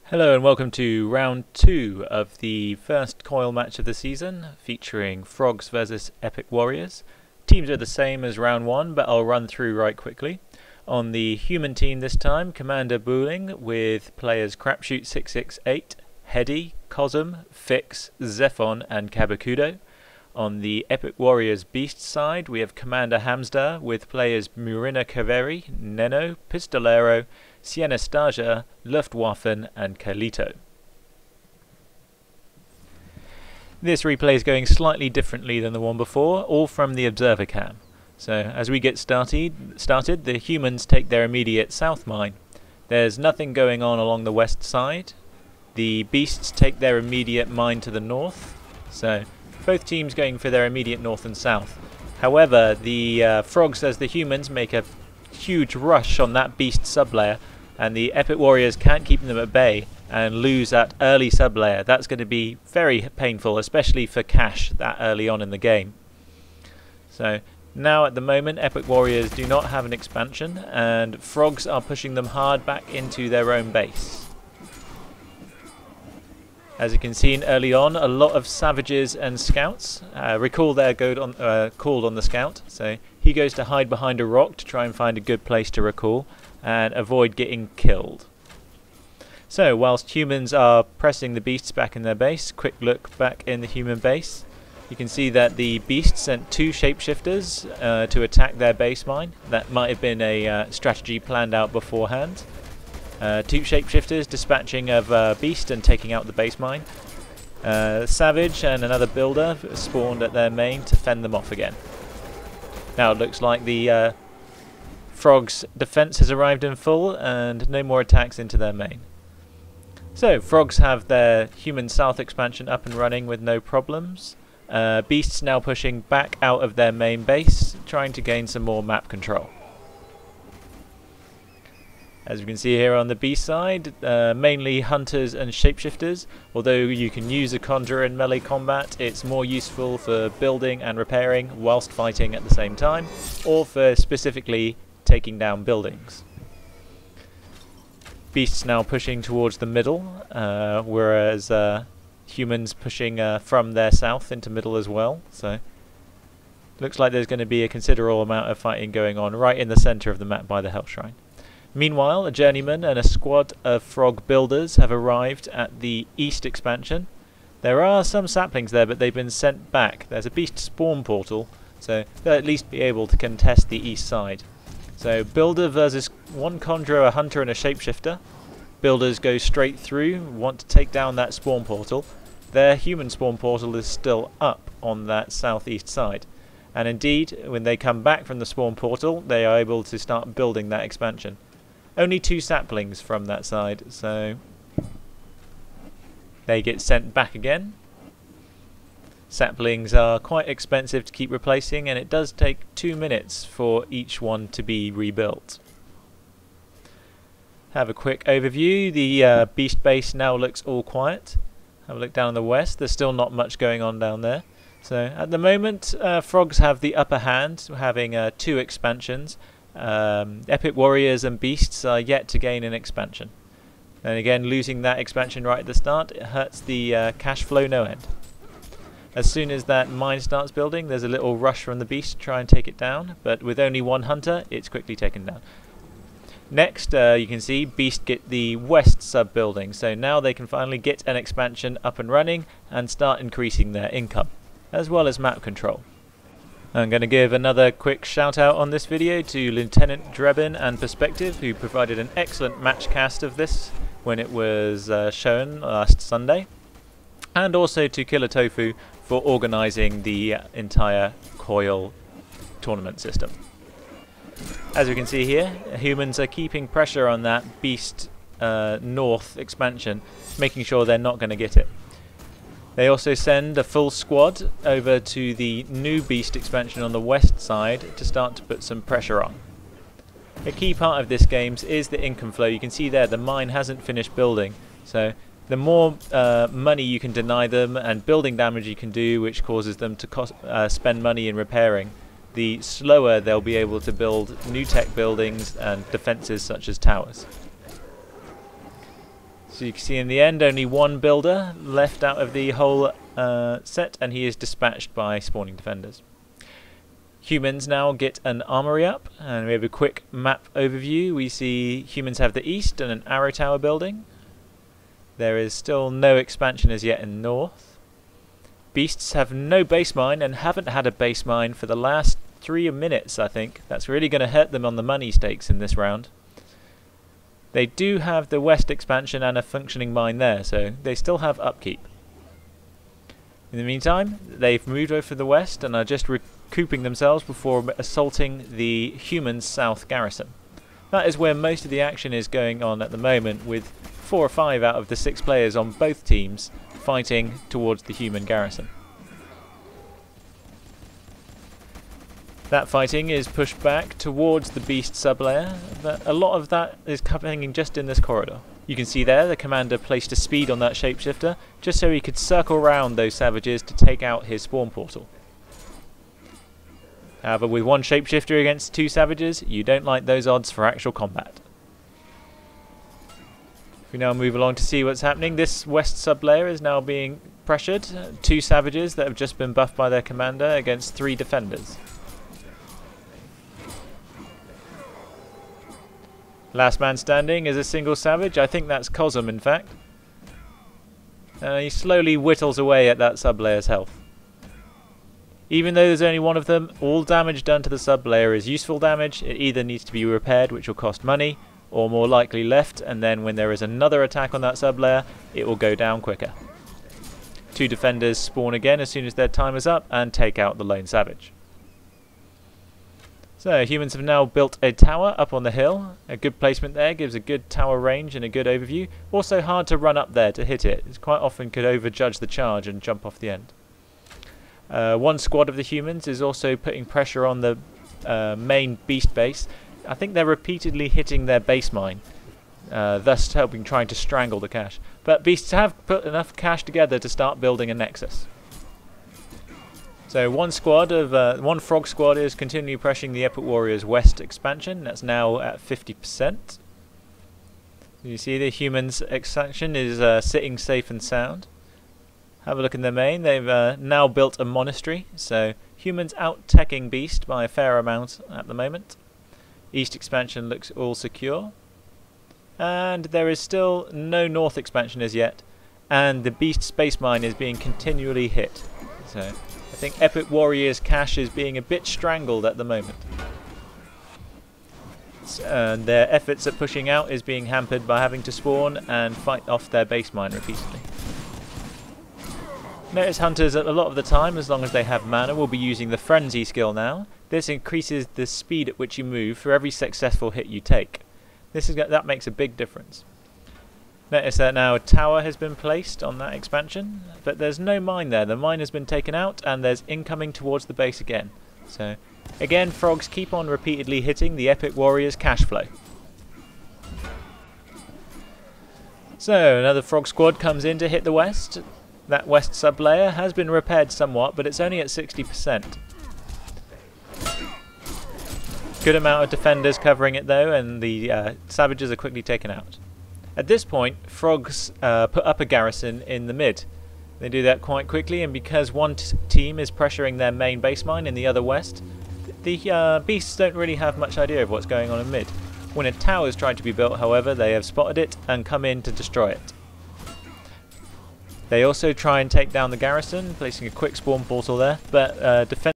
Hello and welcome to round 2 of the first COIL match of the season, featuring Frogs versus Epic Warriors. Teams are the same as round 1, but I'll run through right quickly. On the human team this time, Commander Booling with players Crapshoot668, Hedy, Cosm, Fix, Zephon and Kabakudo. On the Epic Warriors Beast side, we have Commander Hamsda with players Murina Kaveri, Neno, Pistolero, Sienestaja, Luftwaffen and Carlito. This replay is going slightly differently than the one before, all from the observer cam. So as we get started, the humans take their immediate south mine. There's nothing going on along the west side. The beasts take their immediate mine to the north. So both teams going for their immediate north and south. However, the frogs as the humans make a huge rush on that beast sublayer, and the Epic Warriors can't keep them at bay and lose that early sublayer. That's going to be very painful, especially for cash that early on in the game. So now at the moment Epic Warriors do not have an expansion, and frogs are pushing them hard back into their own base. As you can see early on, a lot of savages and scouts. Recall there called on the scout, so he goes to hide behind a rock to try and find a good place to recall and avoid getting killed. So whilst humans are pressing the beasts back in their base, quick look back in the human base. You can see that the beast sent 2 shapeshifters to attack their base mine. That might have been a strategy planned out beforehand. 2 shapeshifters dispatching of beast and taking out the base mine. Savage and another builder spawned at their main to fend them off again. Now it looks like the frogs' defense has arrived in full and no more attacks into their main. So frogs have their human south expansion up and running with no problems. Beasts now pushing back out of their main base, trying to gain some more map control. As you can see here on the beast side, mainly hunters and shapeshifters. Although you can use a conjurer in melee combat, it's more useful for building and repairing whilst fighting at the same time, or for specifically taking down buildings. Beasts now pushing towards the middle, whereas humans pushing from their south into middle as well. So looks like there's going to be a considerable amount of fighting going on right in the centre of the map by the Hell Shrine. Meanwhile, a journeyman and a squad of frog builders have arrived at the east expansion. There are some saplings there, but they've been sent back. There's a beast spawn portal, so they'll at least be able to contest the east side. So builder versus 1 conjurer, a hunter and a shapeshifter. Builders go straight through, want to take down that spawn portal. Their human spawn portal is still up on that southeast side. And indeed, when they come back from the spawn portal, they are able to start building that expansion. Only 2 saplings from that side, so they get sent back again. Saplings are quite expensive to keep replacing, and it does take 2 minutes for each one to be rebuilt. Have a quick overview. The beast base now looks all quiet. Have a look down in the west. There's still not much going on down there. So at the moment, frogs have the upper hand, having 2 expansions. Epic Warriors and Beasts are yet to gain an expansion. And again, losing that expansion right at the start, it hurts the cash flow no end. As soon as that mine starts building, there's a little rush from the Beast to try and take it down, but with only 1 hunter, it's quickly taken down. Next, you can see Beast get the west sub building, so now they can finally get an expansion up and running and start increasing their income, as well as map control. I'm going to give another quick shout out on this video to Lieutenant Drebin and Perspective, who provided an excellent match cast of this when it was shown last Sunday, and also to Killer Tofu for organising the entire COIL tournament system. As you can see here, humans are keeping pressure on that beast north expansion, making sure they're not going to get it. They also send a full squad over to the new beast expansion on the west side to start to put some pressure on. A key part of this game is the income flow. You can see there the mine hasn't finished building, so the more money you can deny them and building damage you can do, which causes them to spend money in repairing, the slower they'll be able to build new tech buildings and defences such as towers. So you can see in the end only one builder left out of the whole set, and he is dispatched by spawning defenders. Humans now get an armory up, and we have a quick map overview. We see humans have the east and an arrow tower building. There is still no expansion as yet in north. Beasts have no base mine and haven't had a base mine for the last 3 minutes, I think. That's really going to hurt them on the money stakes in this round. They do have the west expansion and a functioning mine there, so they still have upkeep. In the meantime, they've moved over to the west and are just recouping themselves before assaulting the humans' south garrison. That is where most of the action is going on at the moment, with 4 or 5 out of the 6 players on both teams fighting towards the human garrison. That fighting is pushed back towards the beast sublayer, but a lot of that is happening just in this corridor. You can see there the commander placed a speed on that shapeshifter just so he could circle around those savages to take out his spawn portal. However, with 1 shapeshifter against 2 savages, you don't like those odds for actual combat. If we now move along to see what's happening, this west sublayer is now being pressured. 2 savages that have just been buffed by their commander against 3 defenders. Last man standing is a single savage. I think that's Cosm, in fact. He slowly whittles away at that sublayer's health. Even though there's only 1 of them, all damage done to the sublayer is useful damage. It either needs to be repaired, which will cost money, or more likely left, and then when there is another attack on that sublayer, it will go down quicker. 2 defenders spawn again as soon as their time is up and take out the lone savage. So humans have now built a tower up on the hill. A good placement there gives a good tower range and a good overview. Also hard to run up there to hit it. It quite often could overjudge the charge and jump off the end. 1 squad of the humans is also putting pressure on the main beast base. I think they're repeatedly hitting their base mine, thus trying to strangle the cache. But beasts have put enough cache together to start building a nexus. So 1 frog squad is continually pressuring the Epic Warriors West expansion. That's now at 50%. You see the humans expansion is sitting safe and sound. Have a look in their main. They've now built a monastery. So humans out-teching beast by a fair amount at the moment. East expansion looks all secure. And there is still no north expansion as yet. And the beast space mine is being continually hit. So I think Epic Warriors cache is being a bit strangled at the moment. And their efforts at pushing out is being hampered by having to spawn and fight off their base mine repeatedly. Notice hunters at a lot of the time, as long as they have mana, will be using the frenzy skill now. This increases the speed at which you move for every successful hit you take. That makes a big difference. Notice that now a tower has been placed on that expansion, but there's no mine there. The mine has been taken out and there's incoming towards the base again. So again, frogs keep on repeatedly hitting the Epic Warriors cash flow. So another frog squad comes in to hit the west. That west sublayer has been repaired somewhat, but it's only at 60%. Good amount of defenders covering it though, and the savages are quickly taken out. At this point, frogs put up a garrison in the mid. They do that quite quickly, and because one team is pressuring their main base mine in the other west, the beasts don't really have much idea of what's going on in mid. When a tower is trying to be built, however, they have spotted it and come in to destroy it. They also try and take down the garrison, placing a quick spawn portal there, but defense